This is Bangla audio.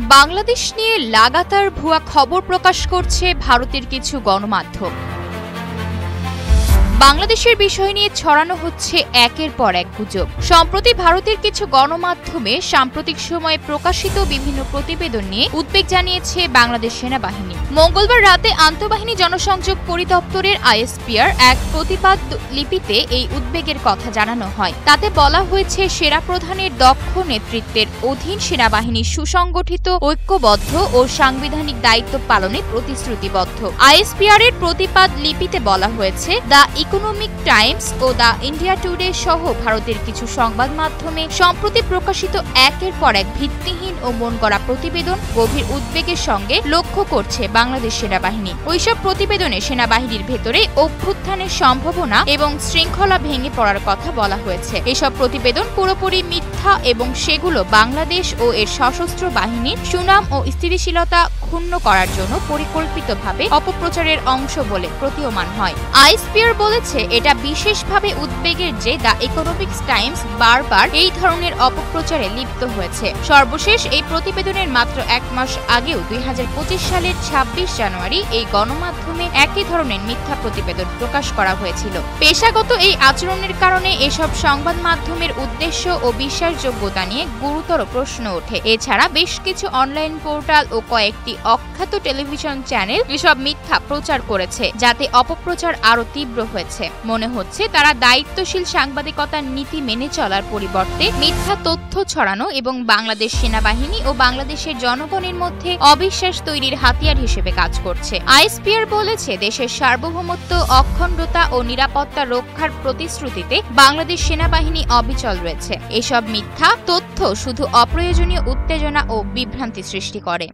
বাংলাদেশ নিয়ে লাগাতার ভুয়া খবর প্রকাশ করছে ভারতের কিছু গণমাধ্যম। বাংলাদেশের বিষয় নিয়ে ছড়ানো হচ্ছে একের পর এক গুজব। সম্প্রতি ভারতের কিছু গণমাধ্যমে সাম্প্রতিক সময়ে প্রকাশিত বিভিন্ন প্রতিবেদন নিয়ে উদ্বেগ জানিয়েছে বাংলাদেশ সেনাবাহিনী। মঙ্গলবার রাতে আন্তঃবাহিনী জনসংযোগ পরিদপ্তরের আইএসপিআর এক প্রতিবাদ লিপিতে এই উদ্বেগের কথা জানানো হয়। তাতে বলা হয়েছে, সেনা প্রধানের দক্ষ নেতৃত্বের অধীন সেনাবাহিনী সুসংগঠিত, ঐক্যবদ্ধ ও সাংবিধানিক দায়িত্ব পালনে প্রতিশ্রুতিবদ্ধ। আইএসপিআর এর প্রতিবাদ লিপিতে বলা হয়েছে, দ্য ইকোনমিক টাইমস ও দ্য ইন্ডিয়া টুডে সহ ভারতের কিছু সংবাদ মাধ্যমে সম্প্রতি প্রকাশিত একের পর এক ভিত্তিহীন ও মনগড়া প্রতিবেদন গভীর উদ্বেগের সঙ্গে লক্ষ্য করছে বাংলাদেশ সেনাবাহিনী। ওইসব প্রতিবেদনে সেনাবাহিনীর ভেতরে অভ্যুত্থানের সম্ভাবনা এবং শৃঙ্খলা ভেঙে পড়ার কথা বলা হয়েছে। এসব প্রতিবেদন পুরোপুরি মিথ্যা এবং সেগুলো বাংলাদেশ ও এর সশস্ত্র বাহিনীর সুনাম ও স্থিতিশীলতা ক্ষুণ্ণ করার জন্য পরিকল্পিতভাবে অপপ্রচারের অংশ বলে প্রতীয়মান হয়। আইএসপিআর বলেছে, এটা বিশেষভাবে উদ্বেগের যে দ্য ইকোনমিক টাইমস বারবার এই ধরনের অপপ্রচারে লিপ্ত হয়েছে। সর্বশেষ এই প্রতিবেদনের মাত্র এক মাস আগেও 2025 সালের 26 জানুয়ারি এই গণমাধ্যমে একই ধরনের মিথ্যা প্রতিবেদন প্রকাশ করা হয়েছিল। পেশাগত এই আচরণের কারণে এসব সংবাদ মাধ্যমের উদ্দেশ্য ও বিশ্বাসযোগ্যতা নিয়ে গুরুতর প্রশ্ন ওঠে। এছাড়া বেশ কিছু অনলাইন পোর্টাল ও কয়েকটি অখ্যাত টেলিভিশন চ্যানেল এসব মিথ্যা প্রচার করেছে, যাতে অপপ্রচার আরো তীব্র হয়েছে। মনে হচ্ছে তারা দায়িত্বশীল সাংবাদিকতার নীতি মেনে চলার পরিবর্তে মিথ্যা তথ্য ছড়ানো এবং বাংলাদেশ সেনাবাহিনী ও বাংলাদেশের জনগণের মধ্যে অবিশ্বাস তৈরির হাতিয়ার হিসেবে কাজ করছে। আইএসপিআর বলেছে, দেশের সার্বভৌমত্ব, অখণ্ডতা ও নিরাপত্তা রক্ষার প্রতিশ্রুতিতে বাংলাদেশ সেনাবাহিনী অবিচল রয়েছে। এসব মিথ্যা তথ্য শুধু অপ্রয়োজনীয় উত্তেজনা ও বিভ্রান্তি সৃষ্টি করে।